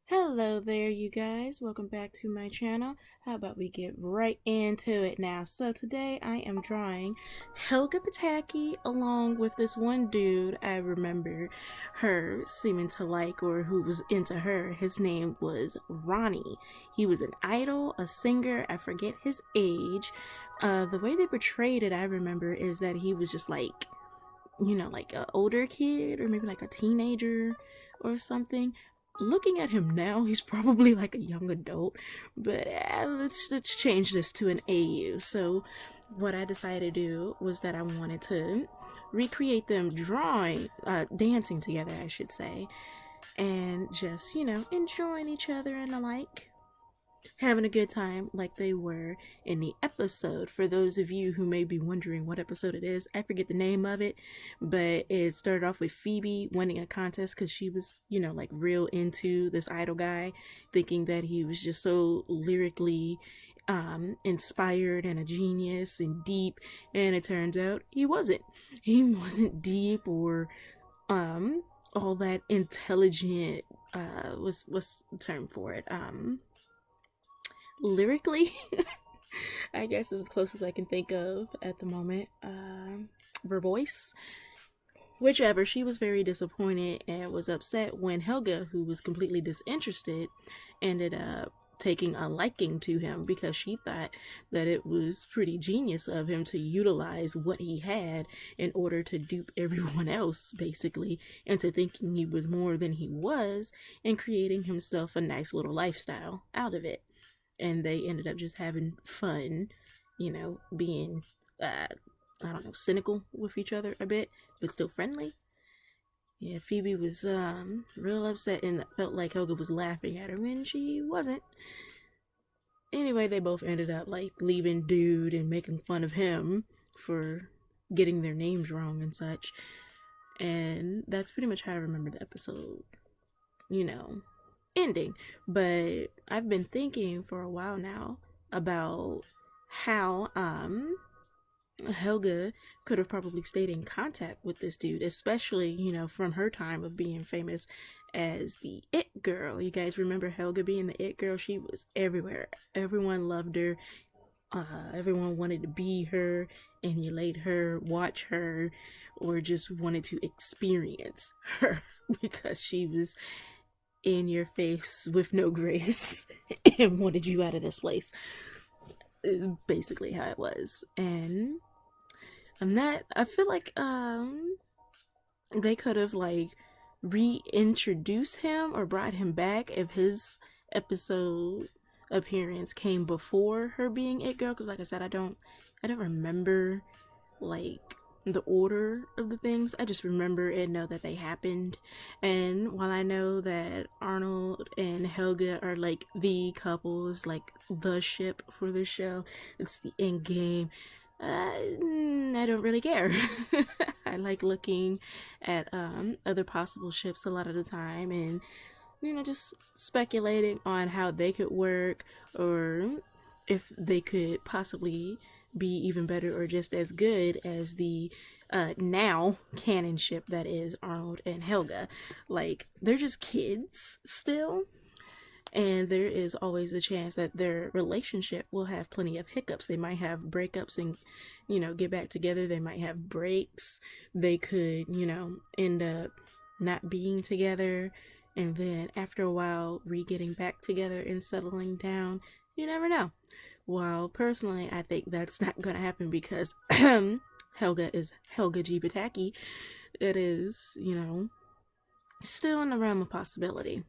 Hello there, you guys. Welcome back to my channel. How about we get right into it now? So today I am drawing Helga Pataki along with this one dude I remember her seeming to like, or who was into her. His name was Ronnie. He was an idol, a singer. I forget his age. The way they portrayed it, I remember, is that he was just like, like an older kid or maybe like a teenager or something. Looking at him now, he's probably like a young adult, but let's change this to an AU. So what I decided to do was that I wanted to recreate them dancing together, I should say, and just, enjoying each other and the like, having a good time like they were in the episode. For those of you who may be wondering what episode it is, I forget the name of it, but it started off with Phoebe winning a contest because she was, like real into this idol guy, thinking that he was just so lyrically inspired and a genius and deep, and it turns out he wasn't. He wasn't deep or all that intelligent. What's the term for it? Lyrically. I guess is the closest I can think of at the moment. Verboise. Whichever, she was very disappointed and was upset when Helga, who was completely disinterested, ended up taking a liking to him because she thought that it was pretty genius of him to utilize what he had in order to dupe everyone else, basically, into thinking he was more than he was and creating himself a nice little lifestyle out of it. And they ended up just having fun, being, I don't know, cynical with each other a bit, but still friendly. Yeah, Phoebe was real upset and felt like Helga was laughing at her when she wasn't. Anyway, they both ended up like leaving dude and making fun of him for getting their names wrong and such. And that's pretty much how I remember the episode, ending. But I've been thinking for a while now about how Helga could have probably stayed in contact with this dude, especially, from her time of being famous as the it girl. You guys remember Helga being the it girl? She was everywhere. Everyone loved her. Everyone wanted to be her, emulate her, watch her, or just wanted to experience her because she was in your face with no grace and wanted you out of this place. Is basically how it was. And that I feel like they could have like reintroduced him or brought him back if his episode appearance came before her being it girl, because like I said, I don't remember like the order of the things. I just remember and know that they happened. And while I know that Arnold and Helga are like the couples, like the ship for the show, it's the end game, I don't really care. I like looking at other possible ships a lot of the time and just speculating on how they could work or if they could possibly be even better or just as good as the now canon ship that is Arnold and Helga. Like, they're just kids still, and there is always the chance that their relationship will have plenty of hiccups. They might have breakups and get back together. They might have breaks. They could end up not being together, and then after a while re-getting back together and settling down. You never know. Well, personally, I think that's not gonna happen because Helga is Helga G. Pataki. It is, still in the realm of possibility.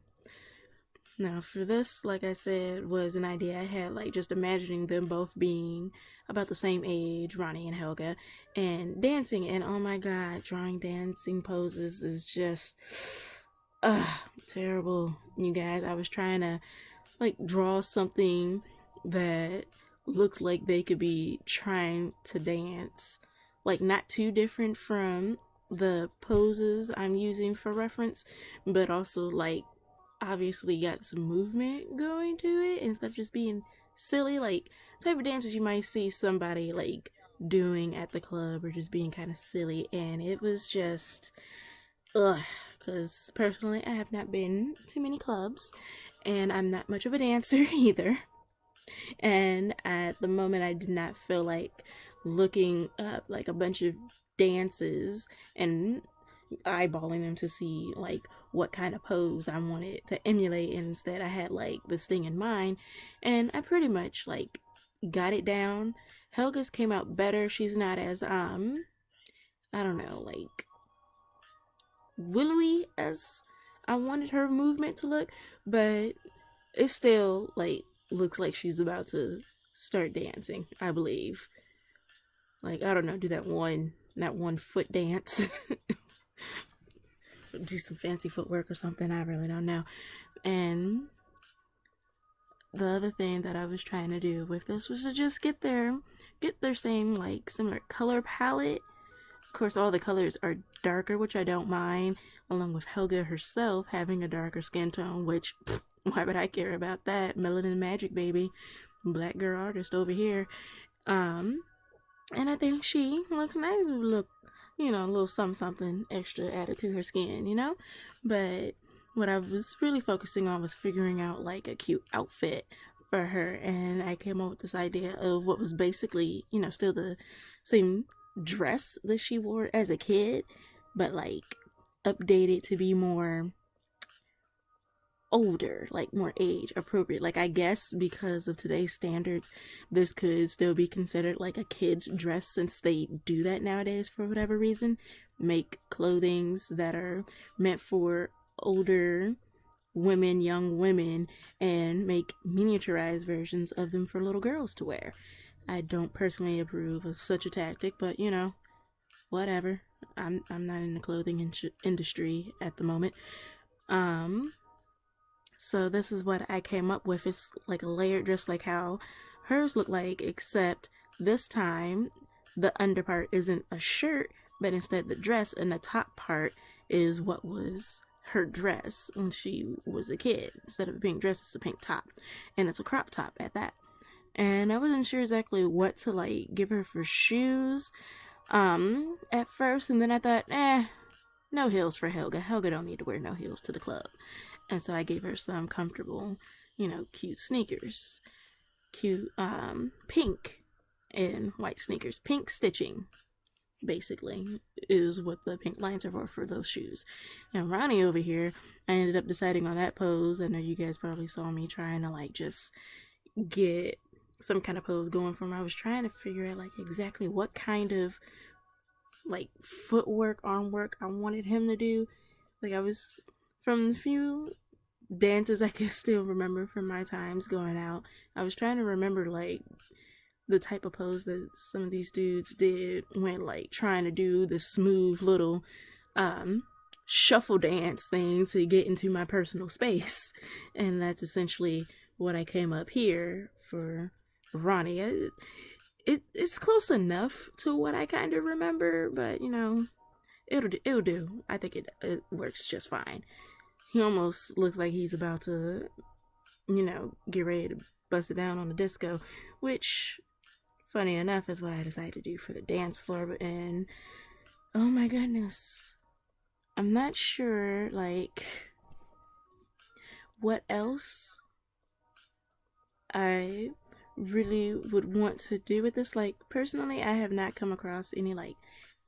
Now, for this, like I said, was an idea I had, like just imagining them both being about the same age, Ronnie and Helga, and dancing. And oh my god, drawing dancing poses is just terrible, you guys. I was trying to like draw something that looks like they could be trying to dance, like not too different from the poses I'm using for reference, but also like obviously got some movement going to it instead of just being silly, like type of dances you might see somebody like doing at the club or just being kind of silly. And it was just because personally I have not been to many clubs, and I'm not much of a dancer either. And at the moment, I did not feel like looking up like a bunch of dances and eyeballing them to see like what kind of pose I wanted to emulate. Instead, I had like this thing in mind, and I pretty much like got it down. Helga's came out better. She's not as I don't know, like willowy as I wanted her movement to look, but it still like looks like she's about to start dancing, I believe. Like, I don't know, do that one foot dance. Do some fancy footwork or something, I really don't know. And the other thing that I was trying to do with this was to just get their same like similar color palette. Of course, all the colors are darker, which I don't mind, along with Helga herself having a darker skin tone, which why would I care about that? Melanin magic, baby. Black girl artist over here. And I think she looks nice. Look, a little something extra added to her skin. But what I was really focusing on was figuring out like a cute outfit for her, and I came up with this idea of what was basically, still the same dress that she wore as a kid, but like updated to be more older, like more age appropriate. Like, I guess because of today's standards, this could still be considered like a kid's dress, since they do that nowadays for whatever reason. Make clothings that are meant for older women, young women, and make miniaturized versions of them for little girls to wear. I don't personally approve of such a tactic, but whatever. I'm not in the clothing industry at the moment. So this is what I came up with. It's like a layered dress, like how hers look like, except this time the underpart isn't a shirt, but instead the dress, and the top part is what was her dress when she was a kid. Instead of a pink dress, it's a pink top, and it's a crop top at that. And I wasn't sure exactly what to like give her for shoes at first, and then I thought, no heels for Helga. Helga don't need to wear no heels to the club. And so I gave her some comfortable, cute sneakers. Cute pink and white sneakers. Pink stitching, basically, is what the pink lines are for those shoes. And Ronnie over here, I ended up deciding on that pose. I know you guys probably saw me trying to like just get some kind of pose going for him. I was trying to figure out like exactly what kind of like footwork, arm work I wanted him to do. Like, I was, from the few dances I can still remember from my times going out, I was trying to remember like the type of pose that some of these dudes did when like trying to do the smooth little shuffle dance thing to get into my personal space. And that's essentially what I came up here for Ronnie. It's close enough to what I kind of remember, but it'll do. I think it works just fine. He almost looks like he's about to, get ready to bust it down on the disco, which, funny enough, is what I decided to do for the dance floor. And oh my goodness, I'm not sure like what else I really would want to do with this. Like, personally, I have not come across any like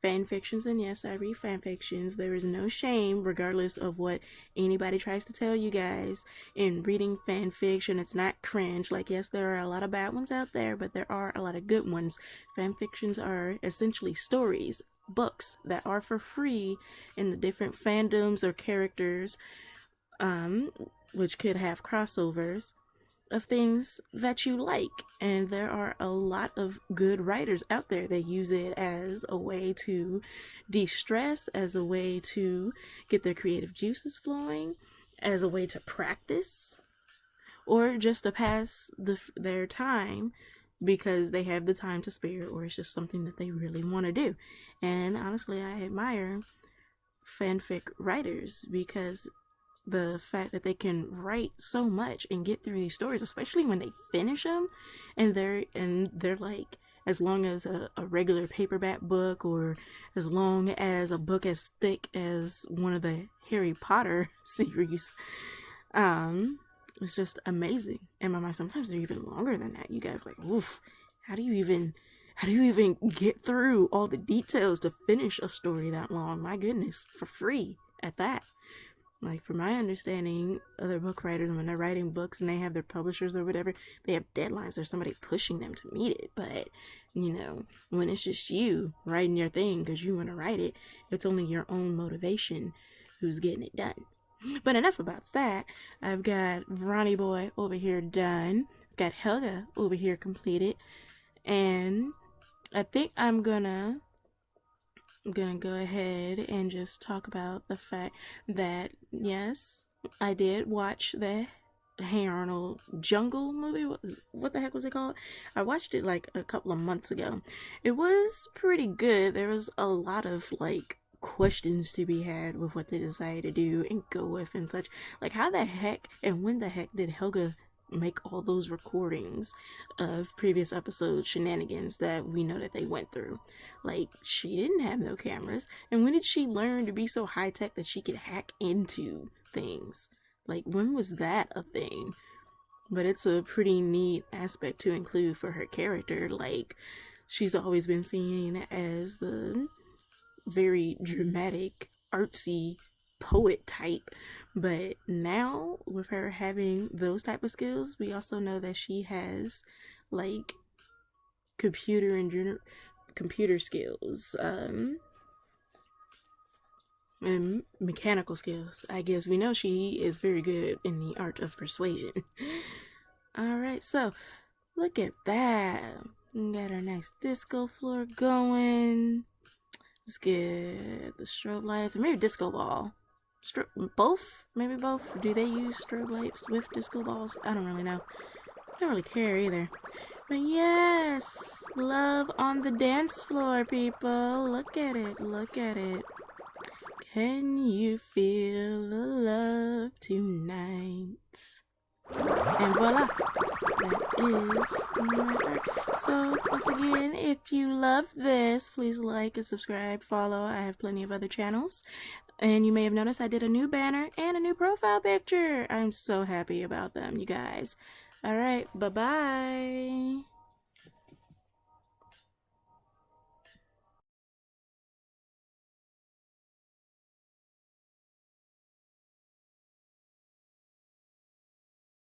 fan fictions, and yes, I read fan fictions. There is no shame, regardless of what anybody tries to tell you guys, in reading fan fiction. It's not cringe. Like, yes, there are a lot of bad ones out there, but there are a lot of good ones. Fan fictions are essentially stories, books that are for free in the different fandoms or characters, which could have crossovers of things that you like. And there are a lot of good writers out there that use it as a way to de-stress, as a way to get their creative juices flowing, as a way to practice, or just to pass their time because they have the time to spare, or it's just something that they really want to do. And honestly, I admire fanfic writers because the fact that they can write so much and get through these stories, especially when they finish them and they're like as long as a regular paperback book, or as long as a book as thick as one of the Harry Potter series. It's just amazing. And sometimes they're even longer than that. You guys like, oof, how do you even get through all the details to finish a story that long? My goodness, for free at that. Like, from my understanding, other book writers, when they're writing books and they have their publishers or whatever, they have deadlines. There's somebody pushing them to meet it. But, when it's just you writing your thing because you want to write it, it's only your own motivation who's getting it done. But enough about that. I've got Ronnie Boy over here done. I've got Helga over here completed. And I think I'm gonna go ahead and just talk about the fact that, yes, I did watch the Hey Arnold Jungle movie. What the heck was it called? I watched it like a couple of months ago. It was pretty good. There was a lot of like questions to be had with what they decided to do and go with and such. Like, how the heck and when the heck did Helga make all those recordings of previous episode shenanigans that we know that they went through? Like, she didn't have no cameras, and when did she learn to be so high-tech that she could hack into things? Like, when was that a thing? But it's a pretty neat aspect to include for her character. Like, she's always been seen as the very dramatic, artsy poet type, but now with her having those type of skills, we also know that she has like computer skills, and mechanical skills. I guess we know she is very good in the art of persuasion. All right, so look at that. We got our nice disco floor going. Let's get the strobe lights, or maybe disco ball. Both? Maybe both? Do they use strobe lights with disco balls? I don't really know. I don't really care either. But yes, love on the dance floor, people. Look at it. Look at it. Can you feel the love tonight? And voila, that is my art. So, once again, if you love this, please like and subscribe, follow. I have plenty of other channels. And you may have noticed I did a new banner and a new profile picture. I'm so happy about them, you guys. Alright, bye-bye.